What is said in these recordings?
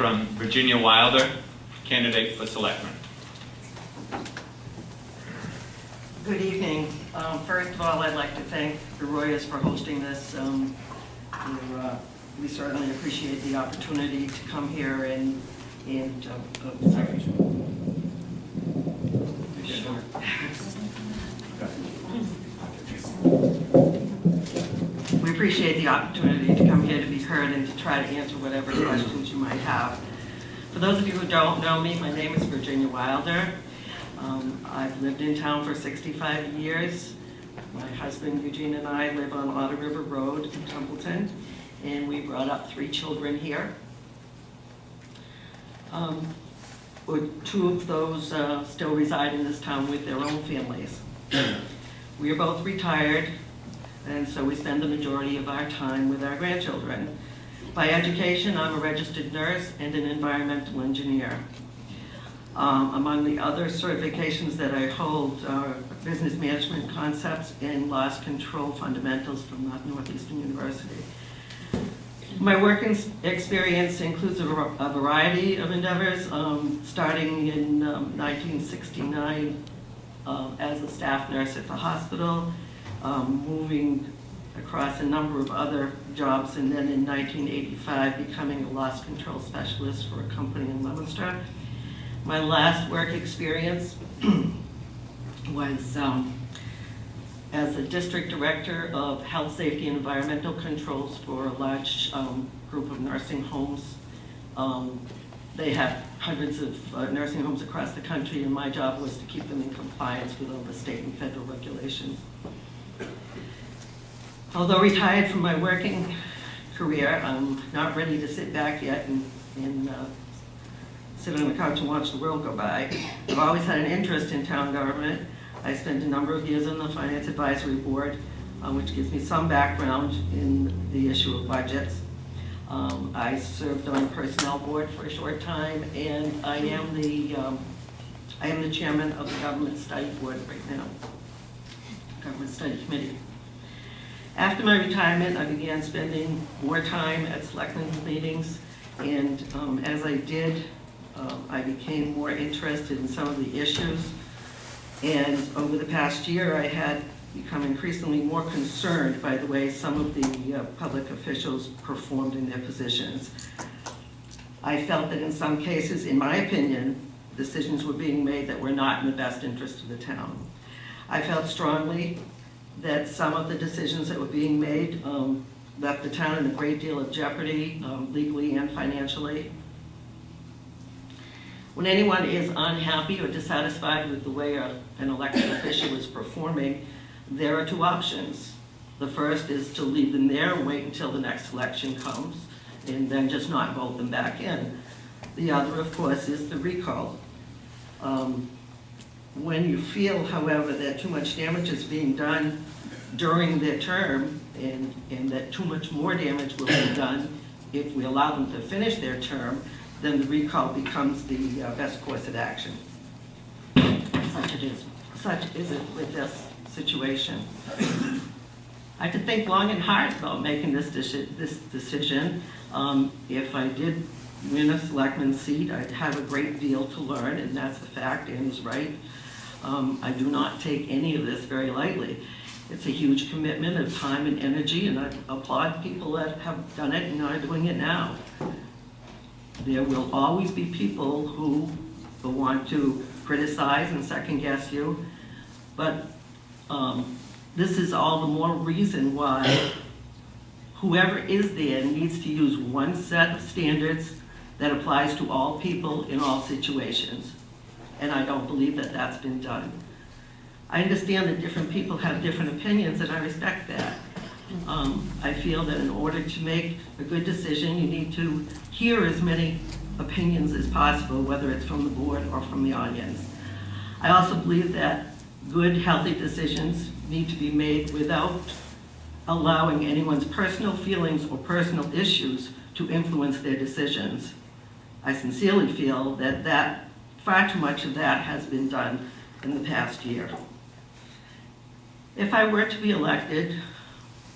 from Virginia Wilder, candidate for selectman. Good evening. First of all, I'd like to thank the Royers for hosting this. We certainly appreciate the opportunity to come here and sorry. Sure. We appreciate the opportunity to come here to be heard and to try to answer whatever questions you might have. For those of you who don't know me, my name is Virginia Wilder. I've lived in town for 65 years. My husband Eugene and I live on Otter River Road in Templeton, and we brought up 3 children here. Two of those still reside in this town with their own families. We are both retired, and so we spend the majority of our time with our grandchildren. By education, I'm a registered nurse and an environmental engineer. Among the other certifications that I hold are business management concepts and loss control fundamentals from Northeastern University. My working experience includes a variety of endeavors, starting in 1969 as a staff nurse at the hospital, moving across a number of other jobs, and then in 1985 becoming a loss control specialist for a company in Leominster. My last work experience was as the district director of health, safety, and environmental controls for a large group of nursing homes. They have hundreds of nursing homes across the country, and my job was to keep them in compliance with all the state and federal regulations. Although retired from my working career, I'm not ready to sit back yet and sit on the couch and watch the world go by. I've always had an interest in town government. I spent a number of years on the Finance Advisory Board, which gives me some background in the issue of budgets. I served on the Personnel Board for a short time, and I am the chairman of the Government Study Board right now, Government Study Committee. After my retirement, I began spending more time at selectmen's meetings, and as I did, I became more interested in some of the issues. And over the past year, I had become increasingly more concerned by the way some of the public officials performed in their positions. I felt that in some cases, in my opinion, decisions were being made that were not in the best interest of the town. I felt strongly that some of the decisions that were being made left the town in a great deal of jeopardy, legally and financially. When anyone is unhappy or dissatisfied with the way an elected official is performing, there are 2 options. The first is to leave them there and wait until the next election comes, and then just not vote them back in. The other, of course, is the recall. When you feel, however, that too much damage is being done during their term, and that too much more damage will be done if we allow them to finish their term, then the recall becomes the best course of action. Such is it with this situation. I could think long and hard about making this decision. If I did win a selectman's seat, I'd have a great deal to learn, and that's the fact. Annie's right. I do not take any of this very lightly. It's a huge commitment of time and energy, and I applaud people that have done it and are doing it now. There will always be people who will want to criticize and second guess you, but this is all the more reason why whoever is there needs to use one set of standards that applies to all people in all situations. And I don't believe that that's been done. I understand that different people have different opinions, and I respect that. I feel that in order to make a good decision, you need to hear as many opinions as possible, whether it's from the board or from the audience. I also believe that good, healthy decisions need to be made without allowing anyone's personal feelings or personal issues to influence their decisions. I sincerely feel that far too much of that has been done in the past year. If I were to be elected,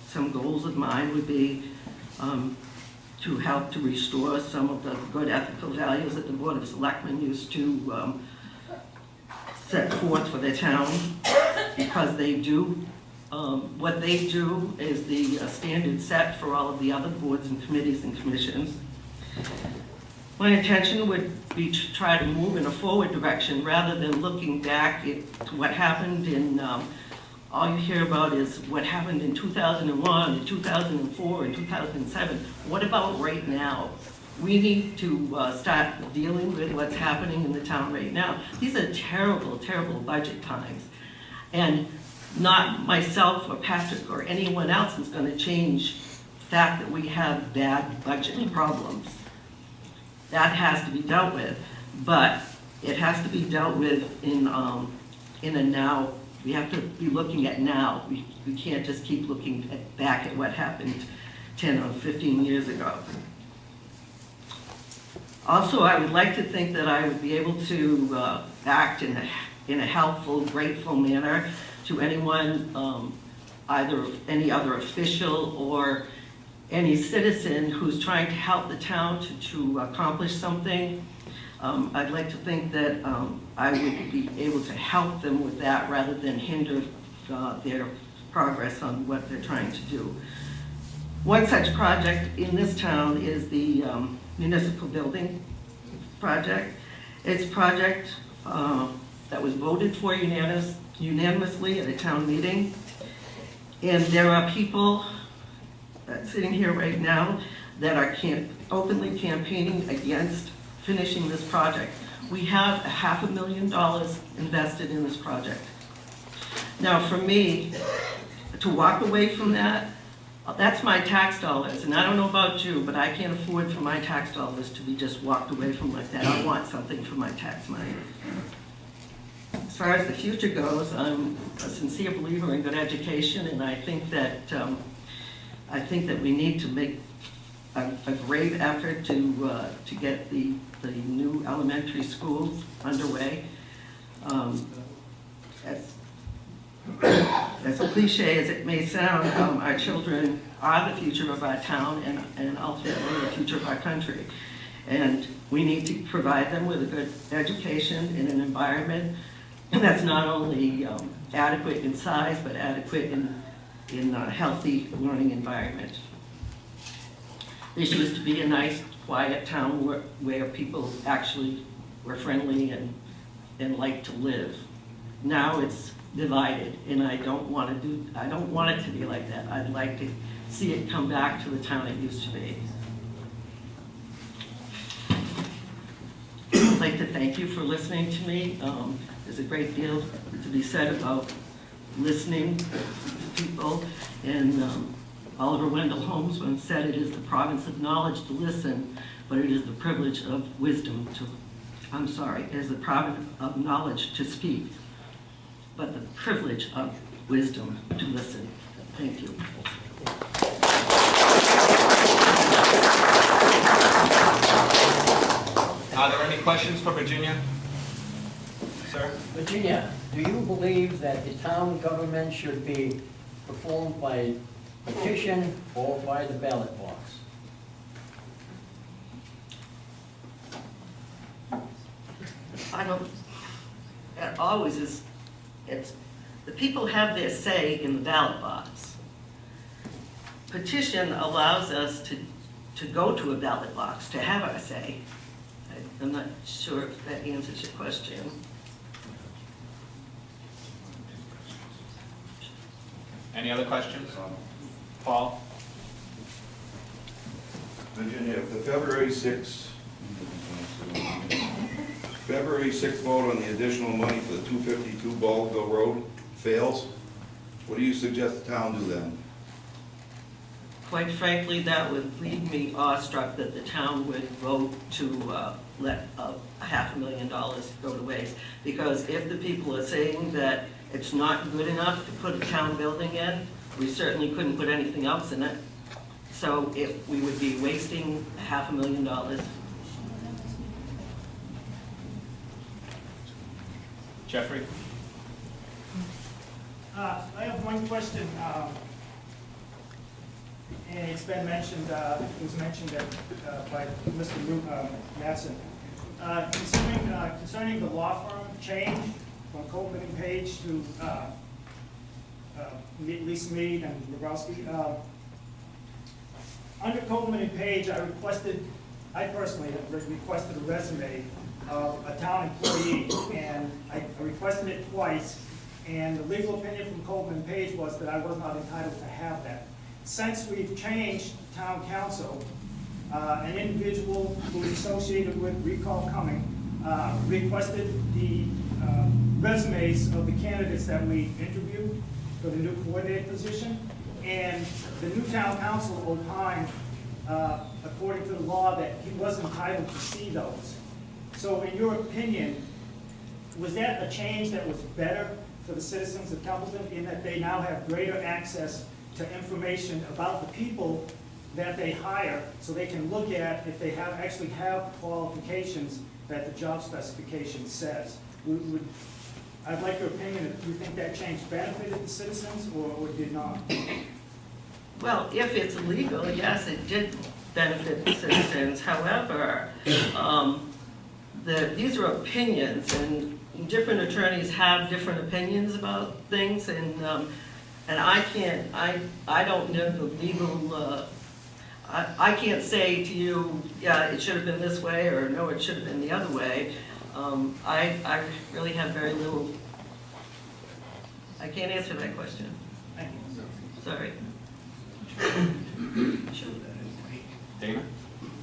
some goals of mine would be to help to restore some of the good ethical values that the Board of Selectmen used to set forth for the town, because they do, what they do is the standard set for all of the other boards and committees and commissions. My intention would be to try to move in a forward direction rather than looking back to what happened in, all you hear about is what happened in 2001, and 2004, and 2007. What about right now? We need to start dealing with what's happening in the town right now. These are terrible, terrible budget times. And not myself or Patrick or anyone else is going to change the fact that we have bad budget problems. That has to be dealt with, but it has to be dealt with in a now. We have to be looking at now. We can't just keep looking back at what happened 10 or 15 years ago. Also, I would like to think that I would be able to act in a helpful, grateful manner to anyone, either any other official or any citizen who's trying to help the town to accomplish something. I'd like to think that I would be able to help them with that rather than hinder their progress on what they're trying to do. One such project in this town is the municipal building project. It's a project that was voted for unanimously at a town meeting. And there are people sitting here right now that are openly campaigning against finishing this project. We have $500,000 invested in this project. Now, for me, to walk away from that, that's my tax dollars, and I don't know about you, but I can't afford for my tax dollars to be just walked away from like that. I want something for my tax money. As far as the future goes, I'm a sincere believer in good education, and I think that we need to make a grave effort to get the new elementary schools underway. As cliche as it may sound, our children are the future of our town and ultimately the future of our country. And we need to provide them with a good education in an environment that's not only adequate in size, but adequate in a healthy learning environment. This used to be a nice, quiet town where people actually were friendly and liked to live. Now it's divided, and I don't want it to be like that. I'd like to see it come back to the town it used to be. I'd like to thank you for listening to me. There's a great deal to be said about listening to people, and Oliver Wendell Holmes once said, "It is the province of knowledge to listen, but it is the privilege of wisdom to, it is the province of knowledge to speak, but the privilege of wisdom to listen." Thank you. Are there any questions for Virginia? Sir? Virginia, do you believe that the town government should be performed by petition or by the ballot box? I don't, it always is, the people have their say in the ballot box. Petition allows us to go to a ballot box, to have our say. I'm not sure if that answers your question. Any other questions? Paul? Virginia, the February 6th vote on the additional money for the 252 Baldville Road fails, what do you suggest the town do then? Quite frankly, that would leave me awestruck that the town would vote to let $500,000 go to waste. Because if the people are saying that it's not good enough to put a town building in, we certainly couldn't put anything else in it. So we would be wasting $500,000. Jeffrey? I have one question, and and it's been mentioned, it was mentioned by Mr. Matson. Concerning the law firm change from Coleman and Page to Lisa Mead and Rogowski, under Coleman and Page, I personally requested a resume of a town employee, and I requested it twice, and the legal opinion from Coleman and Page was that I was not entitled to have that. Since we've changed town council, an individual who is associated with Recall Cumming requested the resumes of the candidates that we interviewed for the new coordinator position, and the new town council opined, according to the law, that he was entitled to see those. So in your opinion, was that a change that was better for the citizens of Templeton in that they now have greater access to information about the people that they hire, so they can look at if they actually have qualifications that the job specification says? I'd like your opinion if you think that change benefited the citizens or did not. Well, if it's legal, yes, it did benefit the citizens. However, these are opinions, and different attorneys have different opinions about things, and I don't know the legal, I can't say to you, yeah, it should have been this way, or no, it should have been the other way. I really have very little, I can't answer that question. Thank you. Sorry. Dana?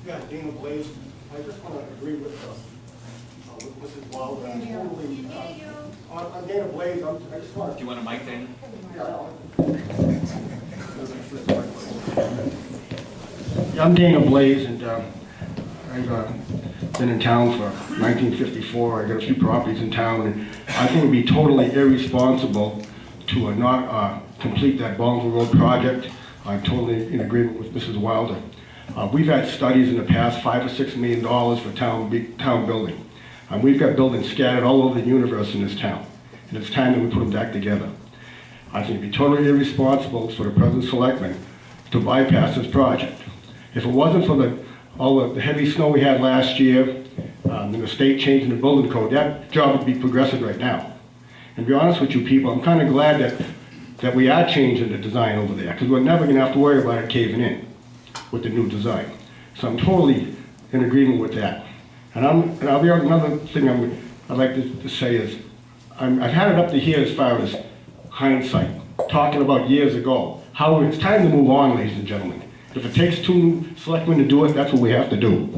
Yeah, Dana Blaze, I just want to agree with Mrs. Wilder. I'm totally, on Dana Blaze, I just want Do you want a mic, Dana? I'm Dana Blaze, and I've been in town for 1954. I got a few properties in town, and I think it would be totally irresponsible to not complete that Baldwin Road project. I'm totally in agreement with Mrs. Wilder. We've had studies in the past, $5 or $6 million for town building. We've got buildings scattered all over the universe in this town, and it's time that we put them back together. I think it'd be totally irresponsible for the present selectmen to bypass this project. If it wasn't for all the heavy snow we had last year, and the state changing the building code, that job would be progressing right now. And to be honest with you people, I'm kind of glad that we are changing the design over there, because we're never going to have to worry about it caving in with the new design. So I'm totally in agreement with that. And I'll be another thing I'd like to say is, I've had it up to here as far as hindsight, talking about years ago. How it's time to move on, ladies and gentlemen. If it takes 2 selectmen to do it, that's what we have to do.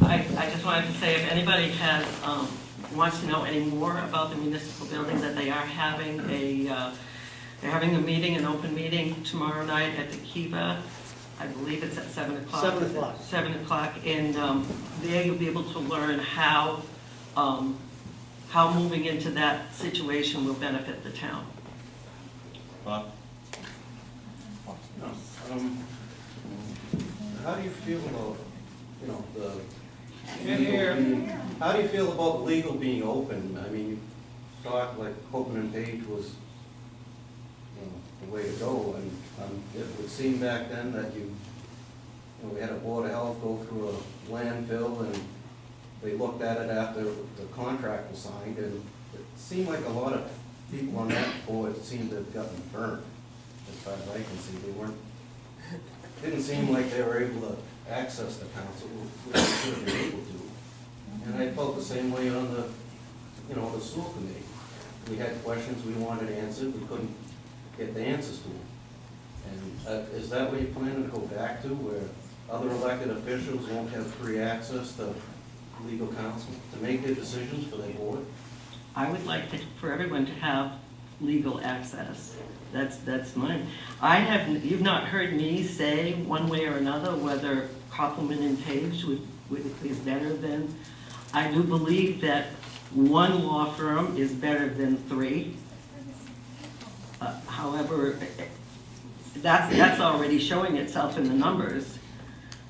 I just wanted to say, if anybody wants to know any more about the municipal building, that they are having they're having a meeting, an open meeting tomorrow night at the Kiva. I believe it's at 7 o'clock. 7 o'clock. 7 o'clock, and there you'll be able to learn how moving into that situation will benefit the town. Bob? How do you feel about, how do you feel about the legal being open? I mean, you thought like Copeland and Page was, the way to go, and it would seem back then that we had a Board of Health go through a landfill, and they looked at it after the contract was signed, and it seemed like a lot of people on that board seemed to have gotten burned, as far as I can see. Didn't seem like they were able to access the council, which they should have been able to. And I felt the same way on the school committee. We had questions we wanted answered, we couldn't get the answers to them. And is that what you're planning to go back to, where other elected officials won't have free access to legal counsel to make their decisions for their board? I would like for everyone to have legal access. That's mine. You've not heard me say one way or another whether Copeland and Page is better than. I do believe that one law firm is better than 3. However, that's already showing itself in the numbers.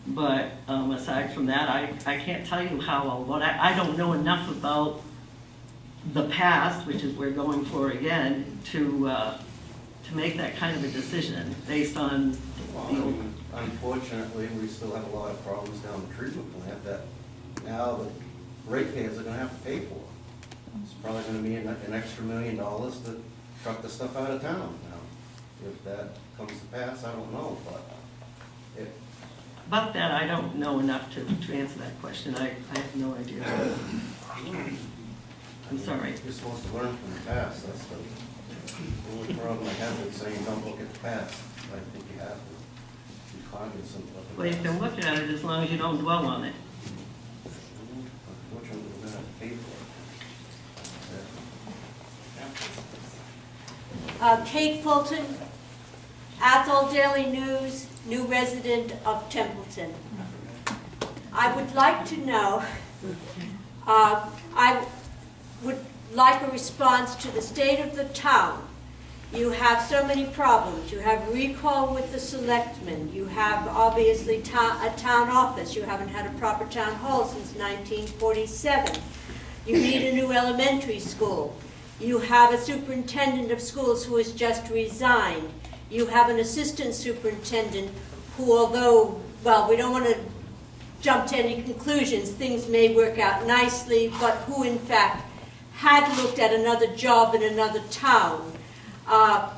But aside from that, I can't tell you how, but I don't know enough about the past, which is we're going for again, to make that kind of a decision based on Well, the I mean, unfortunately, we still have a lot of problems down the treatment plant that now the ratepayers are gonna have to pay for. It's probably gonna be an extra $1 million to truck the stuff out of town now. If that comes to pass, I don't know, but it, About that, I don't know enough to answer that question. I have no idea. I'm sorry. You're supposed to learn from the past, that's the only problem I have with saying don't look at the past. I think you have to be cognizant of the Well, you past. can look at it as long as you don't dwell on it. Unfortunately, we're gonna have to pay for it. Kate Fulton, Athol Daily News, new resident of Templeton. I would like to know, I would like a response to the state of the town. You have so many problems. You have recall with the selectmen. You have obviously a town office. You haven't had a proper town hall since 1947. You need a new elementary school. You have a superintendent of schools who has just resigned. You have an assistant superintendent who, although, well, we don't want to jump to any conclusions, things may work out nicely, but who in fact had looked at another job in another town.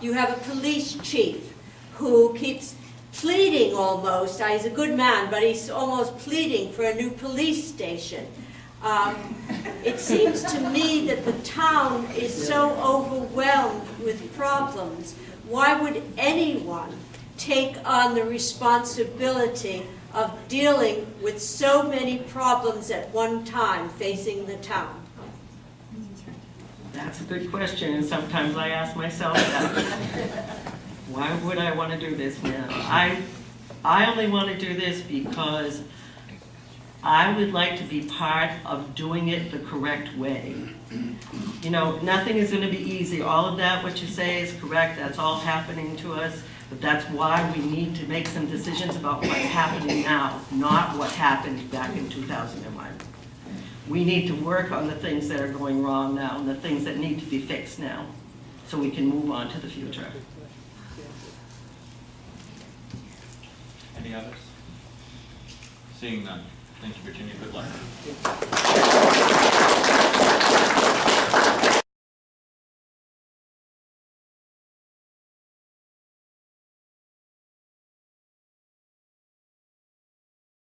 You have a police chief who keeps pleading almost, he's a good man, but he's almost pleading for a new police station. It seems to me that the town is so overwhelmed with problems. Why would anyone take on the responsibility of dealing with so many problems at one time facing the town? That's a good question, and sometimes I ask myself that. Why would I want to do this now? I only want to do this because I would like to be part of doing it the correct way. You know, nothing is going to be easy. All of that, what you say is correct. That's all happening to us. But that's why we need to make some decisions about what's happening now, not what happened back in 2001. We need to work on the things that are going wrong now and the things that need to be fixed now so we can move on to the future. Any others? Seeing none. Thank you, Virginia. Good luck.